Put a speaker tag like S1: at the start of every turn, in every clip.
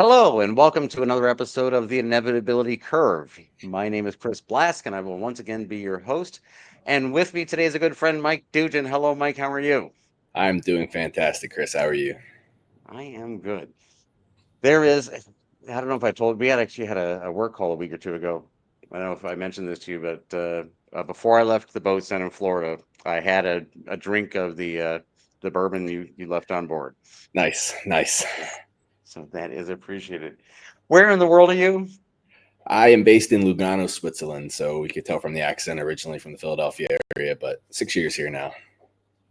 S1: Hello, and welcome to another episode of the Inevitability Curve. My name is Chris Blask, and I will once again be your host. And with me today is a good friend, Mike Dugent. Hello, Mike. How are you?
S2: I'm doing fantastic, Chris. How are you?
S1: I am good. There is, I don't know if I told, we had actually had a work call a week or two ago. I don't know if I mentioned this to you, but before I left the boats down in Florida, I had a drink of the bourbon you left on board.
S2: Nice, nice.
S1: So that is appreciated. Where in the world are you?
S2: I am based in Lugano, Switzerland, so we could tell from the accent originally from the Philadelphia area, but 6 years here now.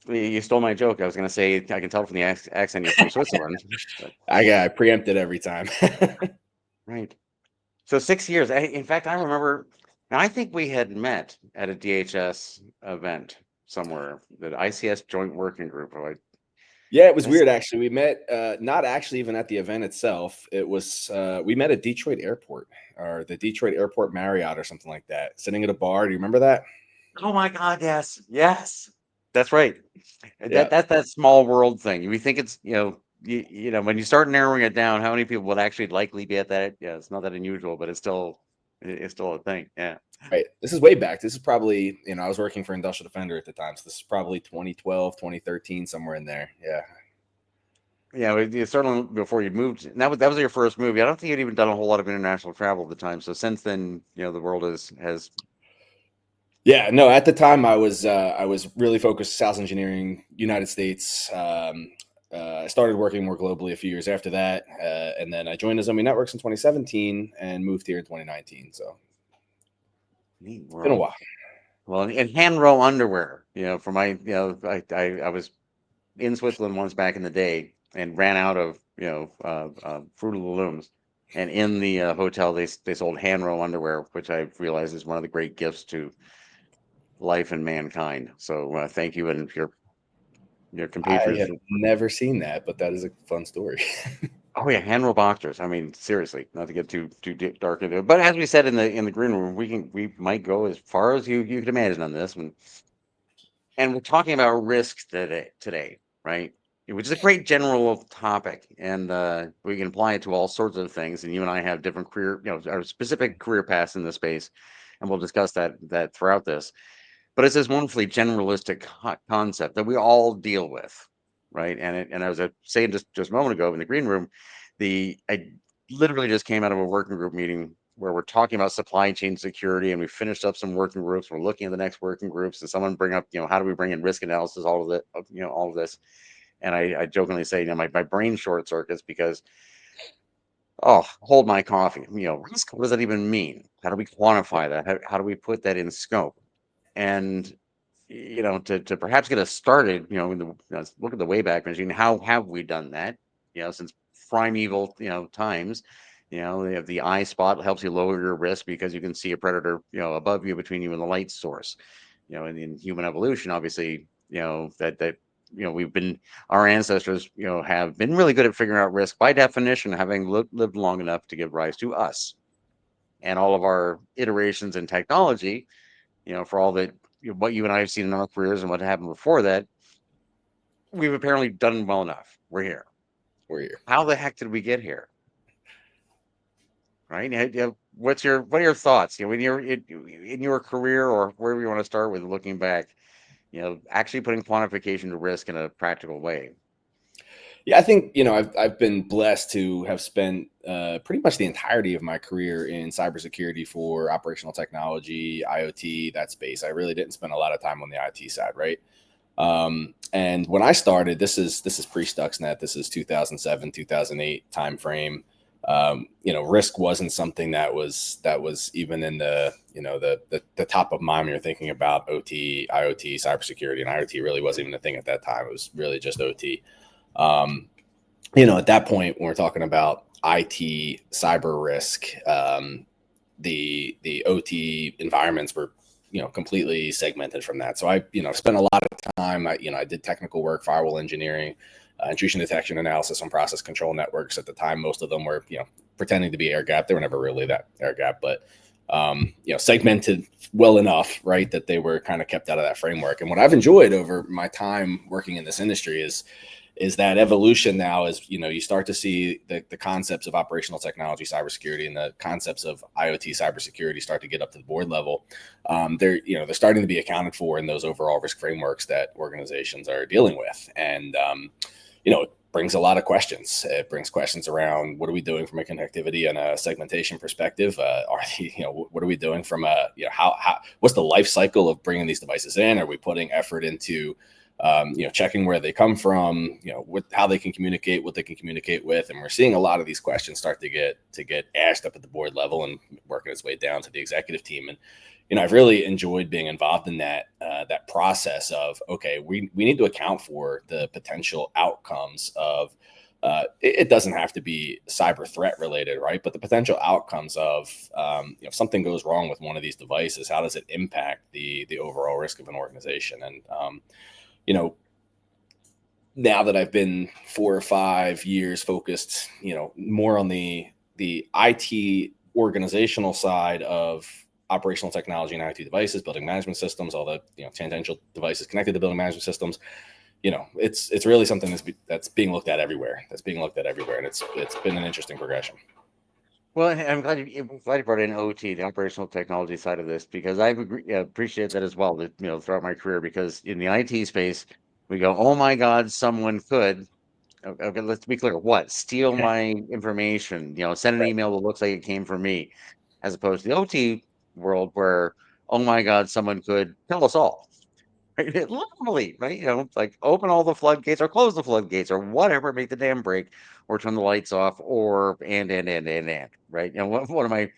S1: You stole my joke. I was going to say I can tell from the accent you're from Switzerland, but
S2: I preempted every time.
S1: right. So 6 years. In fact, I remember. Now I think we had met at a DHS event somewhere, the ICS Joint Working Group.
S2: Yeah, it was
S1: That's,
S2: weird actually. We met not actually even at the event itself. It was we met at Detroit Airport or the Detroit Airport Marriott or something like that, sitting at a bar. Do you remember that?
S1: oh my God, yes, yes, that's right.
S2: Yeah.
S1: That's that small world thing. We think it's when you start narrowing it down, how many people would actually likely be at that? Yeah, it's not that unusual, but it's still a thing. Yeah.
S2: Right. This is way back. This is probably, I was working for Industrial Defender at the time. So this is probably 2012, 2013, somewhere in there. Yeah.
S1: Yeah, certainly before you moved. And that was your first movie. I don't think you'd even done a whole lot of international travel at the time. So since then, the world has
S2: Yeah. No, at the time I was really focused sales engineering, United States. I started working more globally a few years after that. And then I joined Azomi Networks in 2017 and moved here in 2019. So
S1: neat
S2: it's been a
S1: world.
S2: while.
S1: Well, and hand row underwear. For my I was in Switzerland once back in the day and ran out of Fruit of the Looms. And in the hotel, they sold hand row underwear, which I realized is one of the great gifts to life and mankind. So thank you and your
S2: I
S1: compatriots.
S2: have never seen that, but that is a fun story.
S1: Oh yeah, hand boxers. I mean, seriously, not to get too dark into it, but as we said in the green room, we might go as far as you could imagine on this one. And we're talking about risk today, right? Which is a great general topic, and we can apply it to all sorts of things. And you and I have different career, our specific career paths in this space, and we'll discuss that throughout this. But it's this wonderfully generalistic concept that we all deal with, right? And as I was saying just a moment ago in the green room, I literally just came out of a working group meeting where we're talking about supply chain security, and we finished up some working groups. We're looking at the next working groups, and someone bring up, how do we bring in risk analysis, all of it, all of this. And I jokingly say, my brain short circuits because, oh, hold my coffee. Risk. What does that even mean? How do we quantify that? How do we put that in scope? And to perhaps get us started, look at the Wayback Machine. How have we done that? Since primeval, times. They have the eye spot helps you lower your risk because you can see a predator, above you, between you and the light source. And in human evolution, obviously, that we've been our ancestors, have been really good at figuring out risk by definition, having lived long enough to give rise to us and all of our iterations in technology, for all that what you and I have seen in our careers and what happened before that, we've apparently done well enough. We're here.
S2: We're here.
S1: How the heck did we get here? Right? What are your thoughts? When you're in your career or wherever you want to start with looking back, actually putting quantification to risk in a practical way.
S2: Yeah, I think I've been blessed to have spent pretty much the entirety of my career in cybersecurity for operational technology, IoT, that space. I really didn't spend a lot of time on the IT side, right? And when I started, this is pre Stuxnet. This is 2007, 2008 timeframe. Risk wasn't something that was even in the top of mind when you're thinking about OT, IoT, cybersecurity, and IoT really wasn't even a thing at that time. It was really just OT. Um, at that point, when we're talking about IT cyber risk, the OT environments were completely segmented from that. So I spent a lot of time. I did technical work, firewall engineering, intrusion detection analysis on process control networks. At the time, most of them were pretending to be air gap. They were never really that air gap, but segmented well enough, right, that they were kind of kept out of that framework. And what I've enjoyed over my time working in this industry is is that evolution now is, you start to see the concepts of operational technology, cybersecurity, and the concepts of IoT cybersecurity start to get up to the board level. They're starting to be accounted for in those overall risk frameworks that organizations are dealing with. And, it brings a lot of questions. It brings questions around what are we doing from a connectivity and a segmentation perspective? What are we doing from what's the life cycle of bringing these devices in? Are we putting effort into checking where they come from, how they can communicate, what they can communicate with? And we're seeing a lot of these questions start to get asked up at the board level and working its way down to the executive team. And I've really enjoyed being involved in that process of, okay, we need to account for the potential outcomes of it doesn't have to be cyber threat related, right? But the potential outcomes of if something goes wrong with one of these devices, how does it impact the overall risk of an organization? And now that I've been 4 or 5 years focused, more on the IT organizational side of operational technology and IoT devices, building management systems, all the tangential devices connected to building management systems. It's really something that's being looked at everywhere. And it's been an interesting progression.
S1: Well, I'm glad you brought in OT, the operational technology side of this, because appreciate that as well. That throughout my career, because in the IT space, we go, oh my God, someone could. Okay, let's be clear. What? Steal my information? Send an
S2: Right.
S1: email that looks like it came from me, as opposed to the OT world where, oh my God, someone could kill us all. Right? Literally, right? Like open all the floodgates or close the floodgates or whatever, make the dam break or turn the lights off or and, right? One of my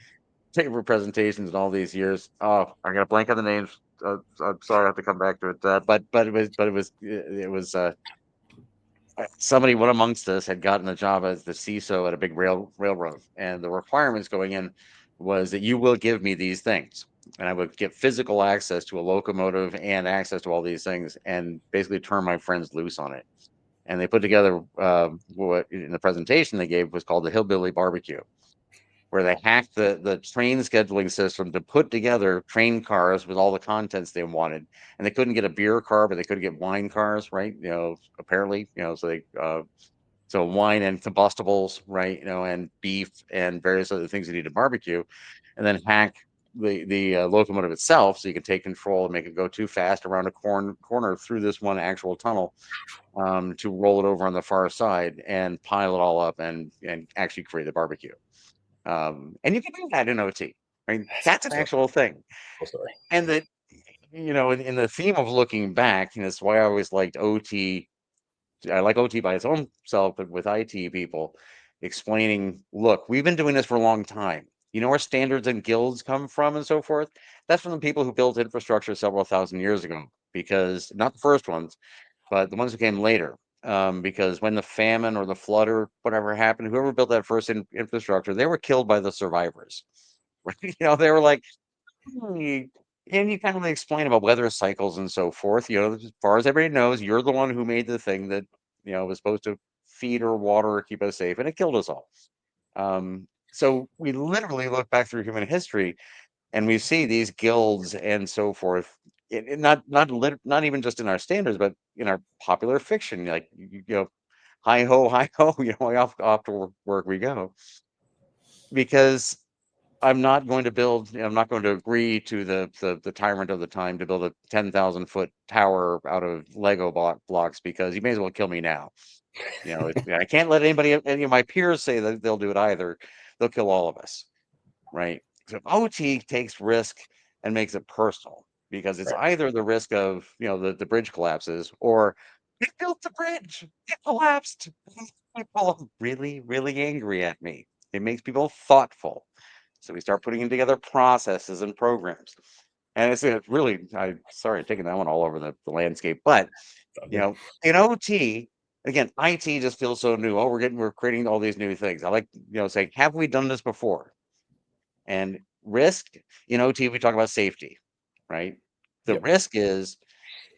S1: favorite presentations in all these years. Oh, I got to blank on the names. I'm sorry, I have to come back to it. But it was somebody, one amongst us, had gotten a job as the CISO at a big railroad, and the requirements going in was that you will give me these things, and I would get physical access to a locomotive and access to all these things, and basically turn my friends loose on it. And they put together what in the presentation they gave was called the Hillbilly Barbecue, where they hacked the train scheduling system to put together train cars with all the contents they wanted. And they couldn't get a beer car, but they could get wine cars, right? Apparently, so wine and combustibles, right? And beef and various other things you need to barbecue, and then hack the locomotive itself so you can take control and make it go too fast around a corner through this one actual tunnel, to roll it over on the far side and pile it all up and actually create the barbecue. And you can do that in OT. I mean, that's an
S2: So,
S1: actual thing.
S2: cool story.
S1: And that, in the theme of looking back, and it's why I always liked OT. I like OT by its own self, but with IT people explaining, look, we've been doing this for a long time. You know where standards and guilds come from and so forth? That's from the people who built infrastructure several thousand years ago, because not the first ones, but the ones who came later. Because when the famine or the flood or whatever happened, whoever built that first infrastructure, they were killed by the survivors. Right? They were like, "Hmm," and you kind of explain about weather cycles and so forth. As far as everybody knows, you're the one who made the thing that was supposed to feed or water or keep us safe, and it killed us all. So we literally look back through human history and we see these guilds and so forth, not even just in our standards but in our popular fiction, like hi ho, off to work we go, because I'm not going to agree to the tyrant of the time to build a 10,000-foot tower out of Lego blocks, because you may as well kill me now. I can't let any of my peers say that they'll do it either. They'll kill all of us. Right? So OT takes risk and makes it personal, because it's
S2: Right.
S1: either the risk of, the bridge collapses, or they built the bridge, it collapsed. People are really, really angry at me. It makes people thoughtful. So we start putting together processes and programs. And it's really, sorry, taking that one all over the landscape, but in OT, again, IT just feels so new. Oh, we're creating all these new things. I like, saying, have we done this before? And risk, in OT, we talk about safety, right? The
S2: Yep.
S1: risk is,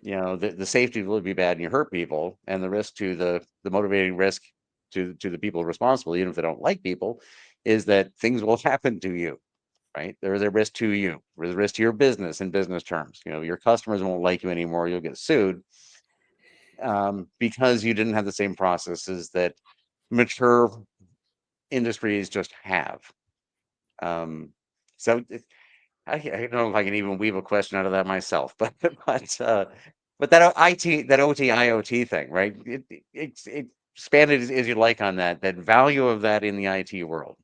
S1: the safety will be bad and you hurt people, and the risk to the motivating risk to the people responsible, even if they don't like people, is that things will happen to you, right? There is a risk to you. There's a risk to your business in business terms. Your customers won't like you anymore. You'll get sued. because you didn't have the same processes that mature industries just have. Um, so I don't know if I can even weave a question out of that myself, but that IT, that OT, IoT thing, right? It expand it as you like on that value of that in the IT world.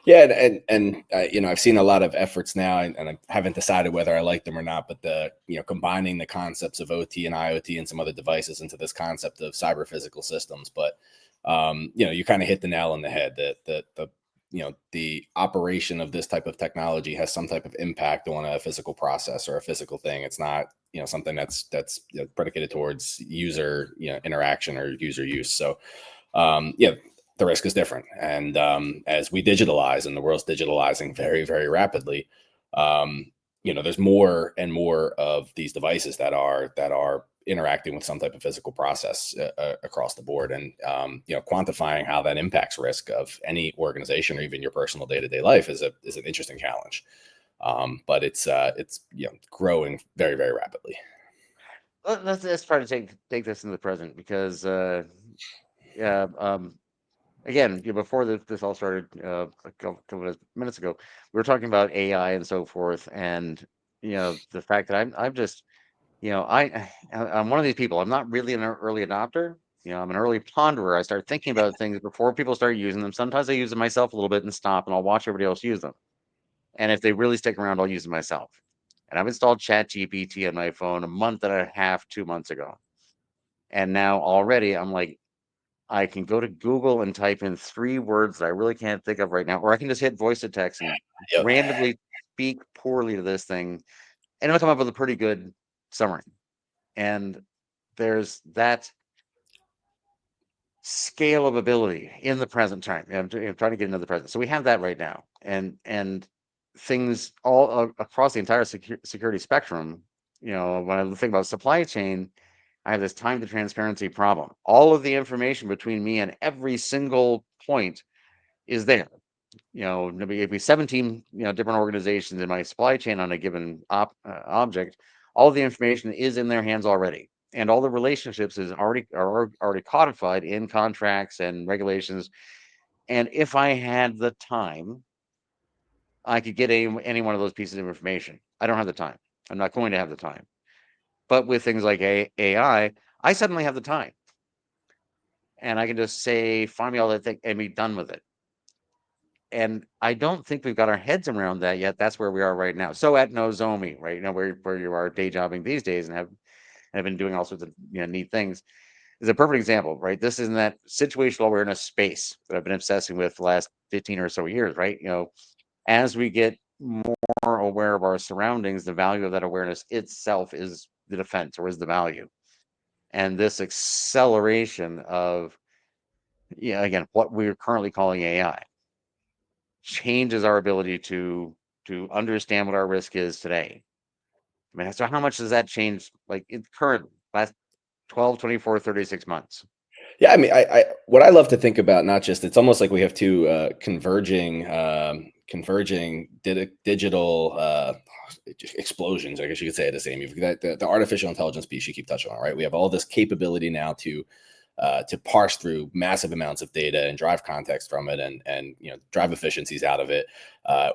S2: Yeah, and I've seen a lot of efforts now, and I haven't decided whether I like them or not. But combining the concepts of OT and IoT and some other devices into this concept of cyber physical systems. But you kind of hit the nail on the head that the operation of this type of technology has some type of impact on a physical process or a physical thing. It's not something that's predicated towards user interaction or user use. So the risk is different. And as we digitalize, and the world's digitalizing very, very rapidly, there's more and more of these devices that are interacting with some type of physical process across the board, and quantifying how that impacts risk of any organization or even your personal day-to-day life is an interesting challenge. But it's growing very, very rapidly.
S1: Let's try to take this into the present because yeah, again, before this all started a couple of minutes ago, we were talking about AI and so forth, and the fact that I'm just I'm one of these people. I'm not really an early adopter. I'm an early ponderer. I start thinking about things before people start using them. Sometimes I use them myself a little bit and stop, and I'll watch everybody else use them. And if they really stick around, I'll use them myself. And I've installed ChatGPT on my phone a month and a half, 2 months ago, and now already I'm like, I can go to Google and type in 3 words that I really can't think of right now, or I can just hit voice to text and
S2: Yep.
S1: randomly speak poorly to this thing, and it'll come up with a pretty good summary. And there's that scale of ability in the present time. I'm trying to get into the present. So we have that right now, and things all across the entire security spectrum. When I think about supply chain, I have this time to transparency problem. All of the information between me and every single point is there. It'd be 17 different organizations in my supply chain on a given object. All the information is in their hands already, and all the relationships are already codified in contracts and regulations. And if I had the time, I could get any one of those pieces of information. I don't have the time. I'm not going to have the time. But with things like AI, I suddenly have the time, and I can just say, find me all that thing and be done with it. And I don't think we've got our heads around that yet. That's where we are right now. So at Nozomi, right now, where you are day jobbing these days and have been doing all sorts of neat things, is a perfect example, right? This is in that situational awareness space that I've been obsessing with the last 15 or so years, right? As we get more aware of our surroundings, the value of that awareness itself is the defense, or is the value. And this acceleration of, again, what we're currently calling AI changes our ability to understand what our risk is today. I mean, so how much does that change, like in current last 12, 24, 36 months?
S2: Yeah, I mean, I what I love to think about, not just, it's almost like we have two converging digital explosions. I guess you could say it the same. You've got the artificial intelligence piece you keep touching on, right? We have all this capability now to parse through massive amounts of data and drive context from it, and drive efficiencies out of it,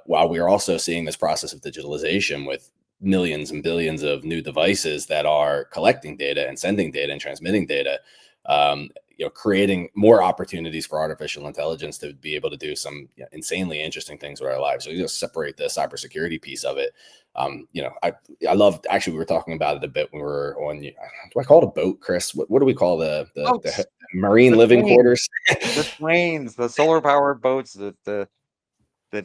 S2: while we are also seeing this process of digitalization with millions and billions of new devices that are collecting data and sending data and transmitting data, creating more opportunities for artificial intelligence to be able to do some insanely interesting things with our lives. So you just separate the cybersecurity piece of it. I love, actually, we were talking about it a bit when we were on, do I call it a boat, Chris? What do we call the marine
S1: The
S2: living
S1: planes,
S2: quarters?
S1: the planes, the solar powered boats that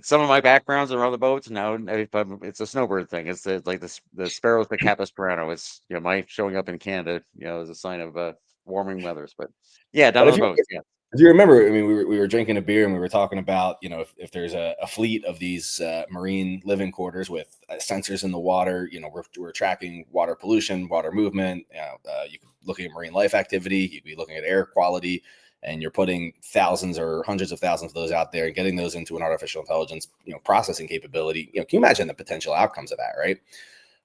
S1: some of my backgrounds are on the boats now. It's a snowbird thing. It's like the sparrows, the Capistrano. It's my showing up in Canada, as a sign of warming weathers. But yeah, down
S2: But
S1: on the boats. Yeah.
S2: if you remember, I mean, we were drinking a beer and we were talking about, if there's a fleet of these marine living quarters with sensors in the water, we're tracking water pollution, water movement. You can look at marine life activity. You could be looking at air quality, and you're putting thousands or hundreds of thousands of those out there and getting those into an artificial intelligence, processing capability. Can you imagine the potential outcomes of that, right?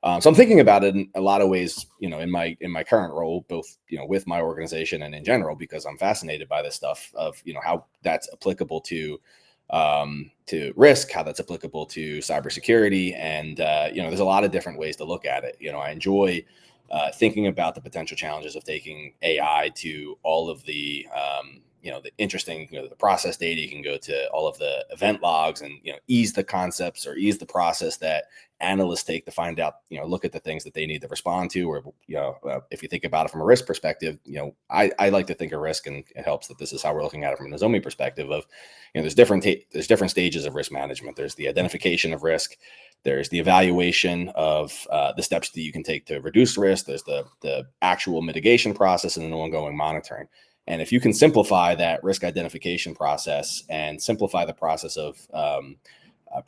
S2: So I'm thinking about it in a lot of ways, in my current role, both with my organization and in general, because I'm fascinated by this stuff of how that's applicable to risk, how that's applicable to cybersecurity, and there's a lot of different ways to look at it. I enjoy thinking about the potential challenges of taking AI to all of the interesting, the process data. You can go to all of the event logs and, ease the concepts or ease the process that analysts take to find out, look at the things that they need to respond to. Or, if you think about it from a risk perspective, I like to think of risk, and it helps that this is how we're looking at it from an Nozomi perspective of, there's different stages of risk management. There's the identification of risk. There's the evaluation of the steps that you can take to reduce risk. There's the actual mitigation process, and then ongoing monitoring. And if you can simplify that risk identification process and simplify the process of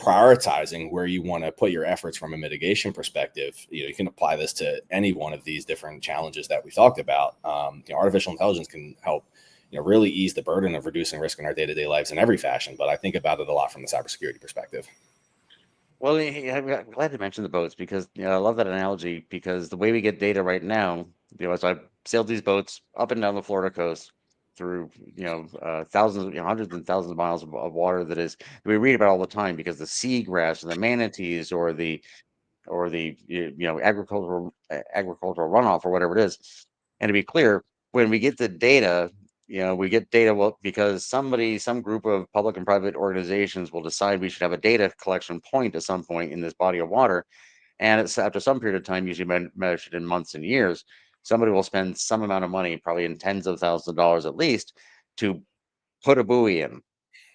S2: prioritizing where you want to put your efforts from a mitigation perspective, you can apply this to any one of these different challenges that we talked about. Artificial intelligence can help, really ease the burden of reducing risk in our day-to-day lives in every fashion. But I think about it a lot from the cybersecurity perspective.
S1: Well, I'm glad to mention the boats because I love that analogy because the way we get data right now, as I sailed these boats up and down the Florida coast through thousands, hundreds and thousands of miles of water that we read about all the time because the seagrass or the manatees or the agricultural runoff or whatever it is. And to be clear, when we get the data, we get data well because some group of public and private organizations will decide we should have a data collection point at some point in this body of water, and it's after some period of time, usually measured in months and years. Somebody will spend some amount of money, probably in tens of thousands of dollars at least, to put a buoy in,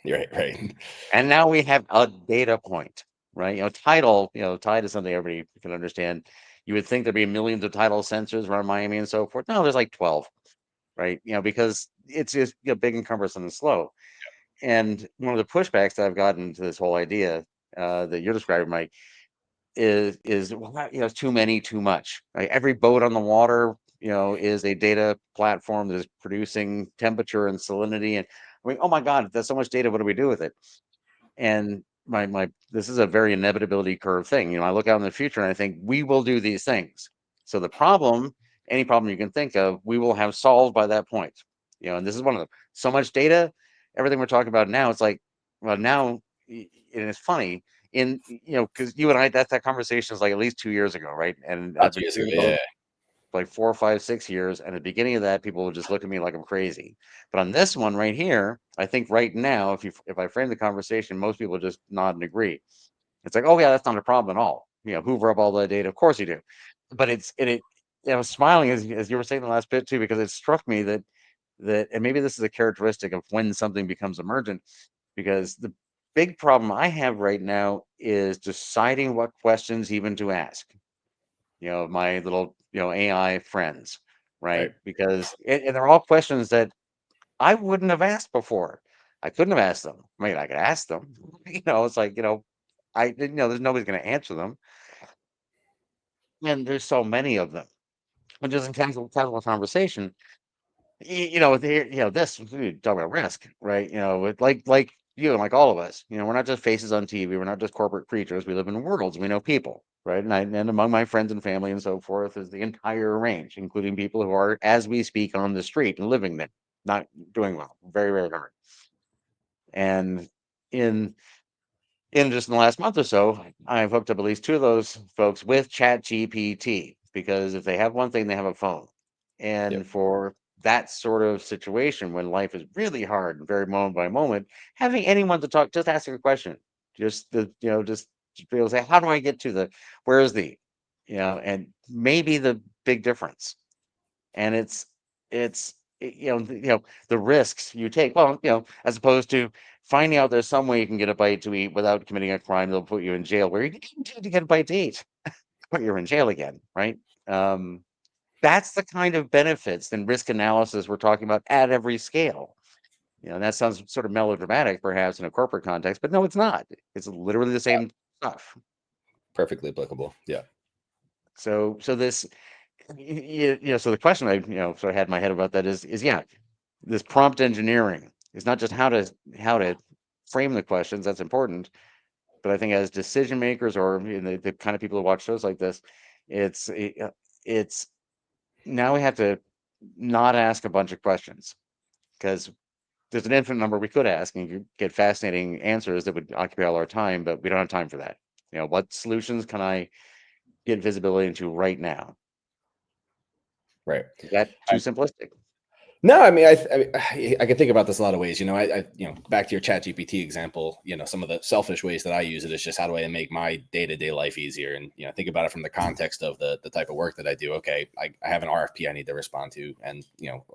S2: Right.
S1: and now we have a data point, right? Tidal, tide is something everybody can understand. You would think there'd be millions of tidal sensors around Miami and so forth. No, there's like 12, right? Because it's just big and cumbersome and slow. And one of the pushbacks that I've gotten to this whole idea that you're describing, Mike, is well, it's too many, too much. Right? Every boat on the water, is a data platform that is producing temperature and salinity. And I mean, oh my God, that's so much data. What do we do with it? And my this is a very inevitability curve thing. I look out in the future and I think we will do these things. So the problem, any problem you can think of, we will have solved by that point. And this is one of them. So much data, everything we're talking about now, it's like, well, now, and it's funny because you and I, that conversation is like at least 2 years ago, right? And
S2: About
S1: I've
S2: two
S1: been
S2: years ago,
S1: doing
S2: yeah.
S1: like 4, 5, 6 years. And at the beginning of that, people would just look at me like I'm crazy. But on this one right here, I think right now, if I frame the conversation, most people just nod and agree. It's like, oh yeah, that's not a problem at all. Hoover up all the data. Of course you do. But I was smiling as you were saying the last bit too, because it struck me that and maybe this is a characteristic of when something becomes emergent, because the big problem I have right now is deciding what questions even to ask my little, AI friends,
S2: Right.
S1: right? Because and they're all questions that I wouldn't have asked before. I couldn't have asked them. I mean, I could ask them. It's like, I didn't know there's nobody's going to answer them, and there's so many of them. And just in casual conversation, this we talk about risk, right? Like you and like all of us, we're not just faces on TV. We're not just corporate creatures. We live in worlds. We know people, right? And among my friends and family and so forth is the entire range, including people who are, as we speak, on the street and living there, not doing well, very, very hard. And in just in the last month or so, I've hooked up at least two of those folks with Chat GPT because if they have one thing, they have a phone.
S2: Yep.
S1: And for that sort of situation when life is really hard and very moment by moment, having anyone to talk, just asking a question, just to be able to say, how do I get to where is and maybe the big difference. And the risks you take. Well, as opposed to finding out there's some way you can get a bite to eat without committing a crime that'll put you in jail, where you didn't intend to get a bite to eat, but you're in jail again, right? Um, that's the kind of benefits and risk analysis we're talking about at every scale. And that sounds sort of melodramatic, perhaps, in a corporate context, but no, it's not. It's literally the same stuff.
S2: Perfectly applicable. Yeah.
S1: So this, so the question I, sort of had in my head about that is yeah, this prompt engineering is not just how to frame the questions. That's important, but I think as decision makers or the kind of people who watch shows like this, It's it's now we have to not ask a bunch of questions because there's an infinite number we could ask and you get fascinating answers that would occupy all our time, but we don't have time for that. What solutions can I get visibility into right now?
S2: Right.
S1: Is that too simplistic?
S2: No, I mean, I can think about this a lot of ways. Back to your Chat GPT example. Some of the selfish ways that I use it is just how do I make my day to day life easier, and think about it from the context of the type of work that I do. Okay, I have an RFP I need to respond to, and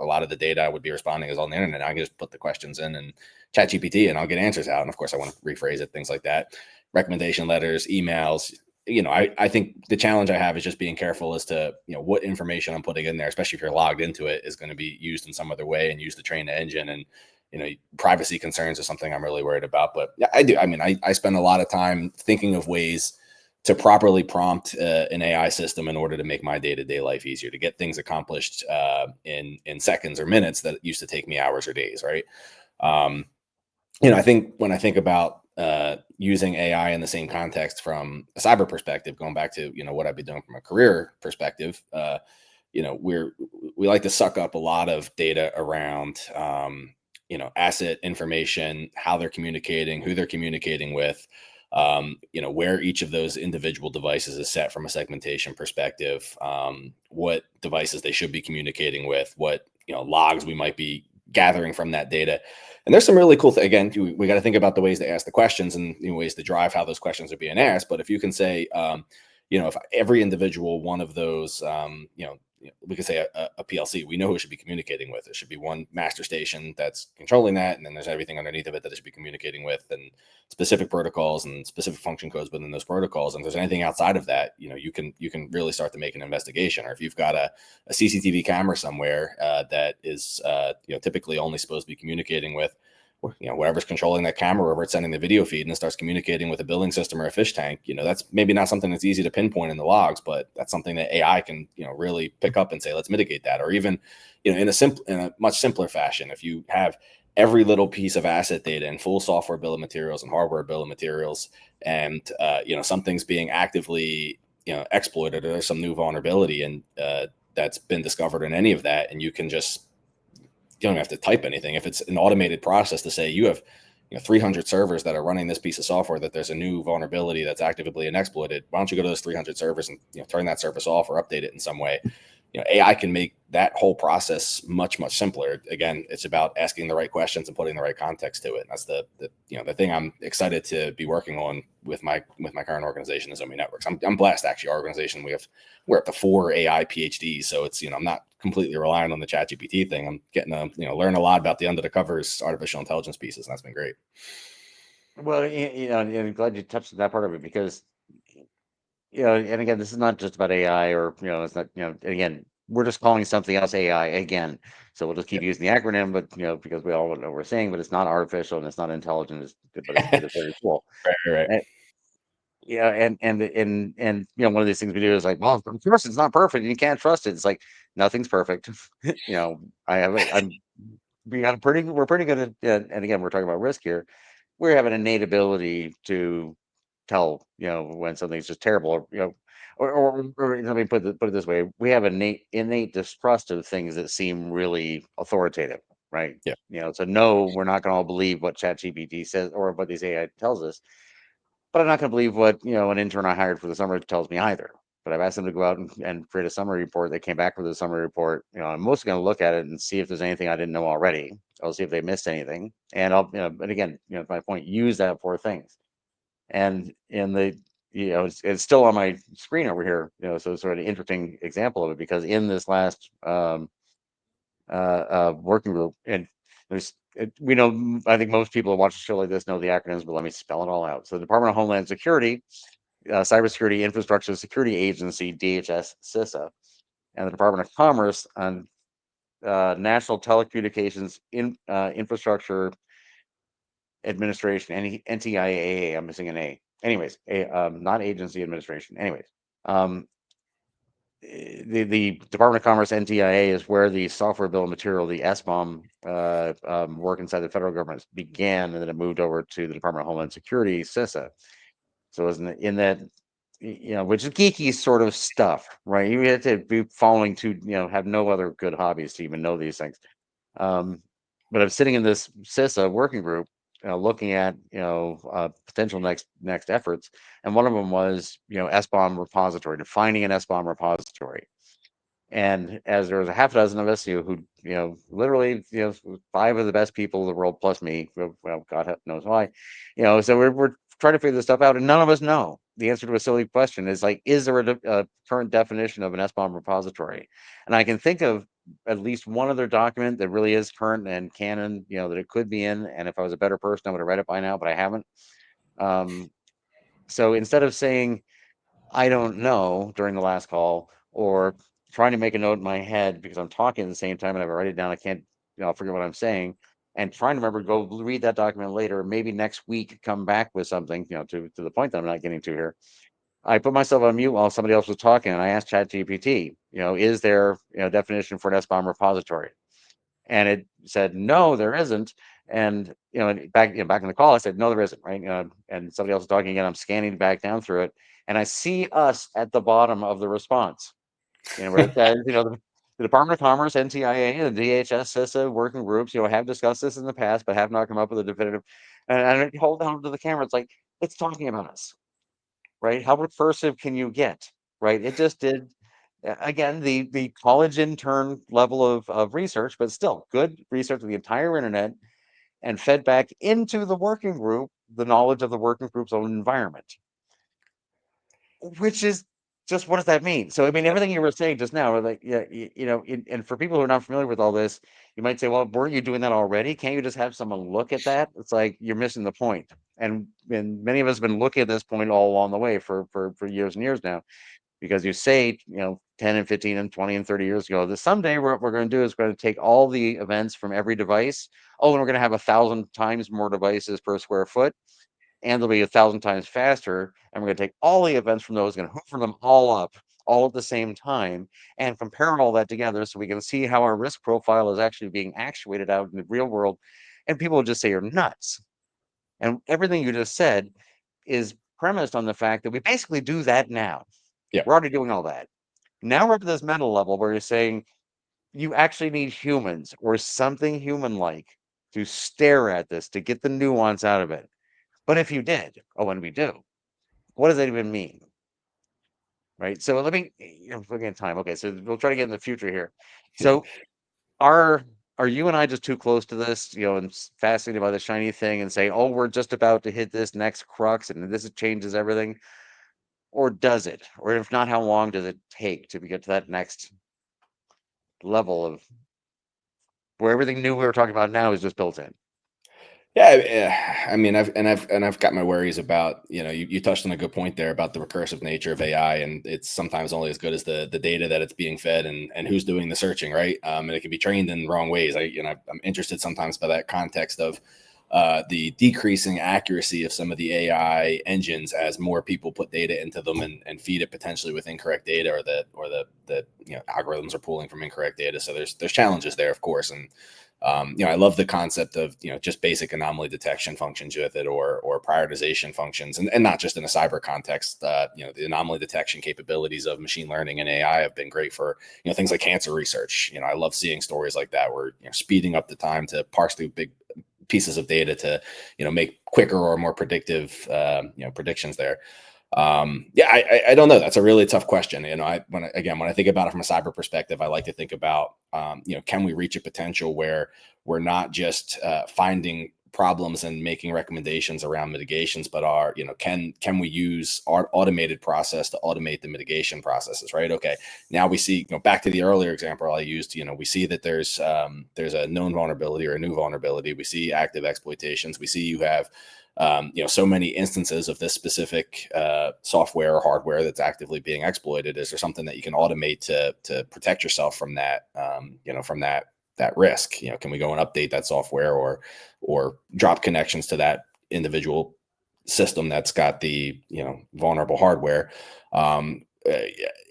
S2: a lot of the data I would be responding is on the internet. I can just put the questions in and Chat GPT, and I'll get answers out. And of course, I want to rephrase it, things like that, recommendation letters, emails. I think the challenge I have is just being careful as to, what information I'm putting in there, especially if you're logged into it, is going to be used in some other way and used to train the engine. And, privacy concerns is something I'm really worried about. But yeah, I do. I mean, I spend a lot of time thinking of ways to properly prompt an AI system in order to make my day-to-day life easier, to get things accomplished in seconds or minutes that used to take me hours or days, right? I think when I think about using AI in the same context from a cyber perspective, going back to what I've been doing from a career perspective, we like to suck up a lot of data around asset information, how they're communicating, who they're communicating with, where each of those individual devices is set from a segmentation perspective, what devices they should be communicating with, what logs we might be gathering from that data. And there's some really cool things. Again, we got to think about the ways to ask the questions and ways to drive how those questions are being asked. But if you can say, if every individual one of those, we could say a PLC, we know who it should be communicating with. It should be one master station that's controlling that, and then there's everything underneath of it that it should be communicating with, and specific protocols and specific function codes within those protocols. And if there's anything outside of that, you can really start to make an investigation. Or if you've got a CCTV camera somewhere that is typically only supposed to be communicating with whatever's controlling that camera, wherever it's sending the video feed, and it starts communicating with a billing system or a fish tank, that's maybe not something that's easy to pinpoint in the logs, but that's something that AI can, really pick up and say, let's mitigate that. Or even, in a much simpler fashion, if you have every little piece of asset data and full software bill of materials and hardware bill of materials, and something's being actively exploited, or there's some new vulnerability and that's been discovered in any of that, and you don't have to type anything. If it's an automated process to say you have 300 servers that are running this piece of software, that there's a new vulnerability that's actively being exploited, why don't you go to those 300 servers and turn that service off or update it in some way? AI can make that whole process much, much simpler. Again, it's about asking the right questions and putting the right context to it. And that's the thing I'm excited to be working on with my current organization, is Zomi Networks. I'm blessed, actually. Our organization, we're up to 4 AI PhDs, so it's I'm not completely relying on the ChatGPT thing. I'm getting to learn a lot about the under the covers artificial intelligence pieces, and that's been great.
S1: Well, and I'm glad you touched on that part of it because and again, this is not just about AI or, it's not, again, we're just calling something else AI again. So we'll just keep using the acronym, but, because we all know what we're saying, but it's not artificial and it's not intelligent, but it's very cool.
S2: Right.
S1: And, yeah. One of these things we do is like, well, of course it's not perfect and you can't trust it. It's like, nothing's perfect. We're pretty good at, and again, we're talking about risk here. We have an innate ability to tell, when something's just terrible, or or let me put it this way: we have innate distrust of things that seem really authoritative, right?
S2: Yeah.
S1: So no, we're not going to all believe what ChatGPT says or what these AI tells us, but I'm not going to believe what an intern I hired for the summer tells me either. But I've asked them to go out and create a summary report. They came back with a summary report. I'm mostly going to look at it and see if there's anything I didn't know already. I'll see if they missed anything, and I'll, but again, my point: use that for things. And in the it's still on my screen over here, so it's sort of an interesting example of it, because in this last working group, and we know, I think most people who watch a show like this know the acronyms, but let me spell it all out. So the Department of Homeland Security, Cybersecurity Infrastructure Security Agency, DHS CISA, and the Department of Commerce on National Telecommunications Infrastructure Administration, NTIAA. I'm missing an A. Anyways, not agency administration. Anyways, the Department of Commerce, NTIA, is where the software bill of material, the SBOM, work inside the federal government began, and then it moved over to the Department of Homeland Security, CISA. So it was in that which is geeky sort of stuff, right? You have to be following to, have no other good hobbies to even know these things. Um, but I'm sitting in this CISA working group, looking at, potential next efforts, and one of them was, SBOM repository, defining an SBOM repository. And as there was a half dozen of us who, literally, five of the best people in the world plus me, well, God knows why, so we're trying to figure this stuff out, and none of us know the answer to a silly question. Is like, is there a current definition of an SBOM repository? And I can think of at least one other document that really is current and canon, that it could be in. And if I was a better person, I would have read it by now, but I haven't. Um, so instead of saying I don't know during the last call, or trying to make a note in my head because I'm talking at the same time and I write it down. I can't, I'll forget what I'm saying, and trying to remember to go read that document later, maybe next week come back with something, to the point that I'm not getting to here. I put myself on mute while somebody else was talking, and I asked ChatGPT, is there, definition for an SBOM repository? And it said, no, there isn't. And, back in the call, I said, no, there isn't, right? And somebody else was talking again. I'm scanning back down through it, and I see us at the bottom of the response, where it says, the Department of Commerce, NTIA, and DHS, CISA working groups, have discussed this in the past, but have not come up with a definitive. And I hold down to the camera. It's like, it's talking about us, right? How recursive can you get, right? It just did, again, the college intern level of research, but still good research of the entire internet, and fed back into the working group the knowledge of the working group's own environment, which is just, what does that mean? So I mean, everything you were saying just now, like, yeah, and for people who are not familiar with all this, you might say, well, weren't you doing that already? Can't you just have someone look at that? It's like, you're missing the point. And many of us have been looking at this point all along the way for years and years now, because you say, 10 and 15 and 20 and 30 years ago, that someday what we're going to do is we're going to take all the events from every device. Oh, and we're going to have 1,000 times more devices per square foot, and they'll be 1,000 times faster. And we're going to take all the events from those, going to hoover them all up all at the same time, and compare all that together so we can see how our risk profile is actually being actuated out in the real world. And people will just say you're nuts. And everything you just said is premised on the fact that we basically do that now.
S2: Yeah.
S1: We're already doing all that. Now we're up to this mental level where you're saying you actually need humans or something human-like to stare at this to get the nuance out of it. But if you did, oh, and we do, what does that even mean? Right. So let me, looking at time. Okay, so we'll try to get in the future here. So are are you and I just too close to this, and fascinated by the shiny thing and say, oh, we're just about to hit this next crux and this changes everything? Or does it? Or if not, how long does it take to get to that next level of where everything new we were talking about now is just built in?
S2: Yeah, I mean, I've got my worries about, you touched on a good point there about the recursive nature of AI, and it's sometimes only as good as the data that it's being fed, and who's doing the searching, right? And it can be trained in wrong ways. I'm interested sometimes by that context of the decreasing accuracy of some of the AI engines as more people put data into them and feed it potentially with incorrect data, or the algorithms are pulling from incorrect data. So there's challenges there, of course, and I love the concept of just basic anomaly detection functions with it, or prioritization functions, and not just in a cyber context. The anomaly detection capabilities of machine learning and AI have been great for things like cancer research. I love seeing stories like that where speeding up the time to parse through big pieces of data to make quicker or more predictive predictions there. Yeah, I don't know. That's a really tough question. When I think about it from a cyber perspective, I like to think about, can we reach a potential where we're not just finding problems and making recommendations around mitigations, but can we use our automated process to automate the mitigation processes, right? Okay. Now we see, back to the earlier example I used, we see that there's a known vulnerability or a new vulnerability. We see active exploitations. We see you have so many instances of this specific software or hardware that's actively being exploited. Is there something that you can automate to protect yourself from that, from that risk? Can we go and update that software, or drop connections to that individual system that's got the vulnerable hardware?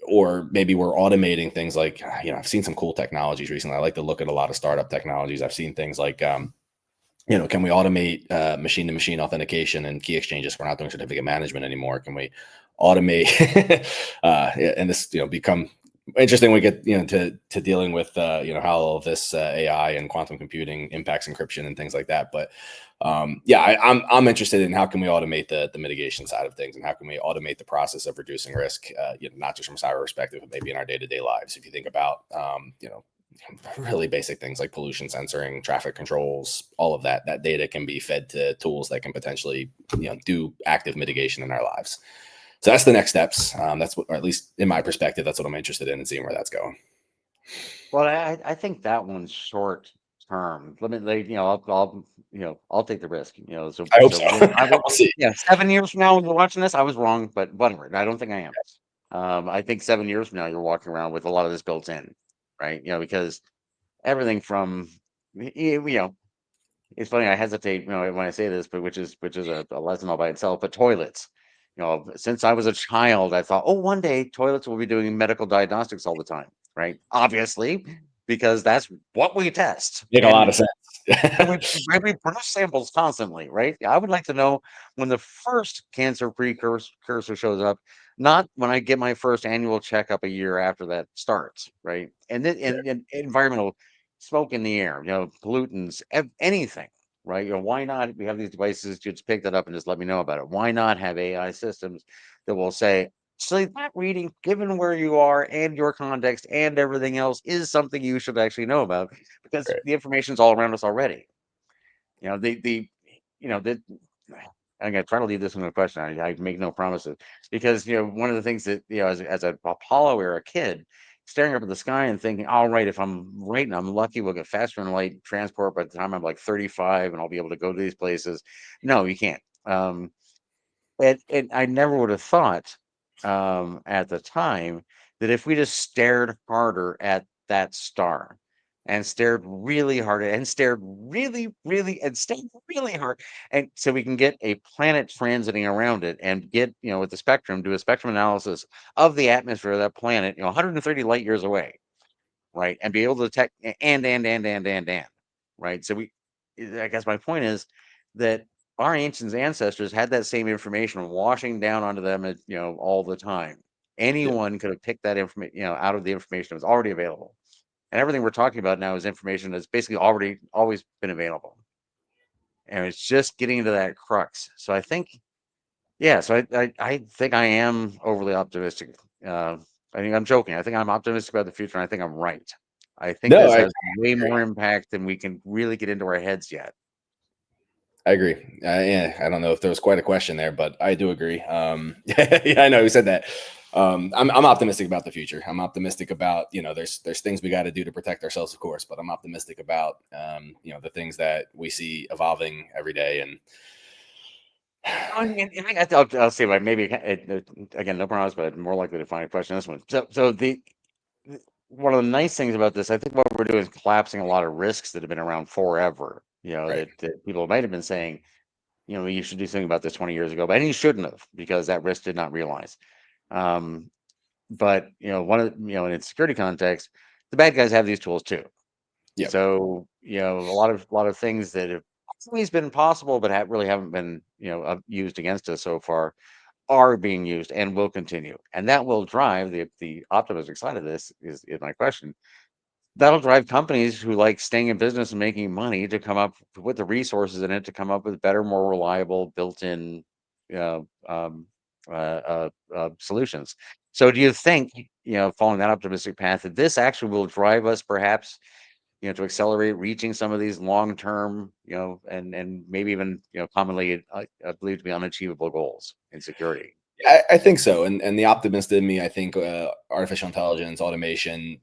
S2: Or maybe we're automating things like, I've seen some cool technologies recently. I like to look at a lot of startup technologies. I've seen things like can we automate machine-to-machine authentication and key exchanges? We're not doing certificate management anymore. Can we automate, and this become interesting when we get to dealing with how all of this AI and quantum computing impacts encryption and things like that. But I'm interested in how can we automate the mitigation side of things, and how can we automate the process of reducing risk, not just from a cyber perspective, but maybe in our day-to-day lives. If you think about really basic things like pollution censoring, traffic controls, all of that data can be fed to tools that can potentially do active mitigation in our lives. So that's the next steps. That's what, or at least in my perspective, that's what I'm interested in, and seeing where that's going.
S1: Well, I think that one's short term. Let me, like, I'll take the risk. So
S2: I hope
S1: so
S2: so.
S1: I will.
S2: We'll see.
S1: Yeah, 7 years from now, when you're watching this, I was wrong, but whatever. I don't think I am. I think 7 years from now, you're walking around with a lot of this built in, right? Because everything from, it's funny. I hesitate, when I say this, but which is a lesson all by itself. But toilets, since I was a child, I thought, oh, one day toilets will be doing medical diagnostics all the time, right? Obviously, because that's what we test,
S2: Make a lot
S1: and
S2: of sense.
S1: we produce samples constantly, right? I would like to know when the first cancer precursor shows up, not when I get my first annual checkup a year after that starts, right? And then and environmental smoke in the air, pollutants, anything, right? Why not? We have these devices, just pick that up and just let me know about it. Why not have AI systems that will say, so that reading, given where you are and your context and everything else, is something you should actually know about, because
S2: Right.
S1: the information's all around us already. The the I'm gonna try to leave this in a question. I make no promises, because one of the things that, as a Apollo era kid, staring up at the sky and thinking, all right, if I'm right and I'm lucky, we'll get faster than light transport by the time I'm like 35 and I'll be able to go to these places. No, you can't. And I never would have thought, at the time, that if we just stared harder at that star, and stared really hard and stared really, really, and stared really hard, and so we can get a planet transiting around it and get, with the spectrum, do a spectrum analysis of the atmosphere of that planet, 130 light years away, right? And be able to detect and, right? So I guess my point is that our ancient ancestors had that same information washing down onto them, all the time.
S2: Yeah.
S1: Anyone could have picked that information, out of the information that was already available. And everything we're talking about now is information that's basically already always been available. And it's just getting into that crux. So I think, yeah, so I think I am overly optimistic. Uh, I think I'm joking. I think I'm optimistic about the future, and I think I'm right. I think
S2: No,
S1: this
S2: I
S1: has way
S2: agree.
S1: more impact than we can really get into our heads yet.
S2: I agree. Yeah, I don't know if there was quite a question there, but I do agree. Yeah, I know you said that. I'm optimistic about the future. I'm optimistic about, there's things we got to do to protect ourselves, of course, but I'm optimistic about the things that we see evolving every day. And
S1: I mean, I'll say, like, maybe again, no promise, but more likely to find a question on this one. So one of the nice things about this, I think, what we're doing is collapsing a lot of risks that have been around forever.
S2: right,
S1: That people might have been saying, you should do something about this 20 years ago, but you shouldn't have, because that risk did not realize. Um, but one of in its security context, the bad guys have these tools too.
S2: yeah,
S1: So a lot of things that have always been possible, but really haven't been used against us so far, are being used and will continue, and that will drive the optimistic side of this. Is my question. That'll drive companies who like staying in business and making money to come up with the resources in it to come up with better, more reliable, built-in, uh, um, solutions. So, do you think, following that optimistic path, that this actually will drive us, perhaps, to accelerate reaching some of these long-term, and maybe even, commonly, believed to be unachievable goals in security?
S2: I think so. And the optimist in me, I think artificial intelligence, automation,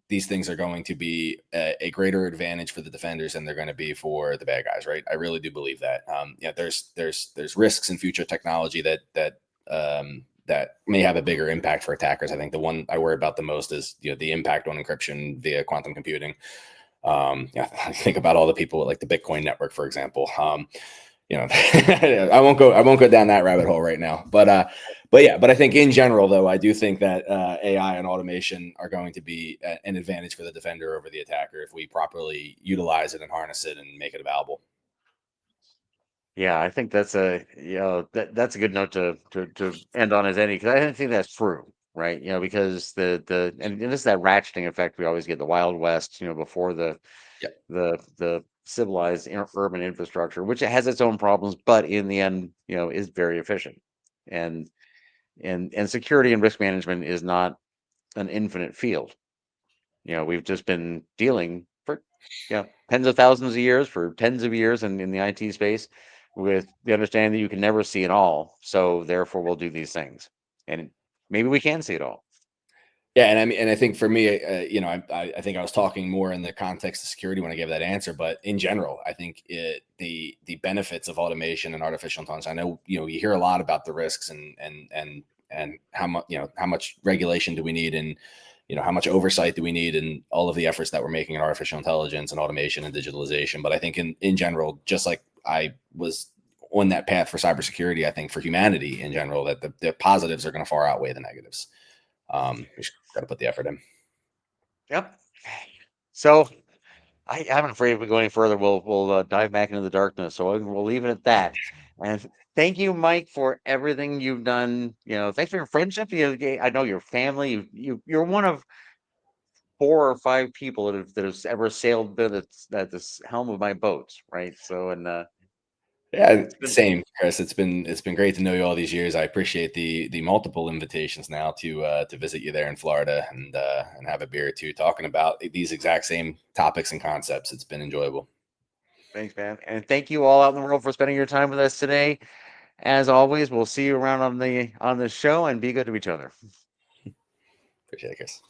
S2: these things are going to be a greater advantage for the defenders than they're going to be for the bad guys, right? I really do believe that. There's risks in future technology that may have a bigger impact for attackers. I think the one I worry about the most is the impact on encryption via quantum computing. I think about all the people like the Bitcoin network, for example. I won't go down that rabbit hole right now, but I think in general, though, I do think that AI and automation are going to be an advantage for the defender over the attacker if we properly utilize it and harness it and make it available.
S1: Yeah, I think that's a that's a good note to end on as any, because I think that's true, right? Because and it's that ratcheting effect we always get, the Wild West, before
S2: Yep.
S1: the civilized urban infrastructure, which has its own problems, but in the end, is very efficient. And and security and risk management is not an infinite field. We've just been dealing for tens of thousands of years, for tens of years in the IT space, with the understanding that you can never see it all. So therefore, we'll do these things, and maybe we can see it all.
S2: Yeah, and I mean, and I think for me, I think I was talking more in the context of security when I gave that answer, but in general, I think the benefits of automation and artificial intelligence. I know you hear a lot about the risks and how much how much regulation do we need, and how much oversight do we need, and all of the efforts that we're making in artificial intelligence and automation and digitalization. But I think in general, just like I was on that path for cybersecurity, I think for humanity in general, that the positives are going to far outweigh the negatives. We just got to put the effort in.
S1: Yep. So I'm afraid if we go any further, we'll dive back into the darkness. So we'll leave it at that. And thank you, Mike, for everything you've done. Thanks for your friendship. I know your family. You're one of 4 or 5 people that has ever sailed at this helm of my boats, right? So, and
S2: Yeah,
S1: it's been
S2: same, Chris. It's been great to know you all these years. I appreciate the multiple invitations now to visit you there in Florida and have a beer or two talking about these exact same topics and concepts. It's been enjoyable.
S1: thanks, man, and thank you all out in the world for spending your time with us today. As always, we'll see you around on the show, and be good to each other.
S2: Appreciate it, Chris.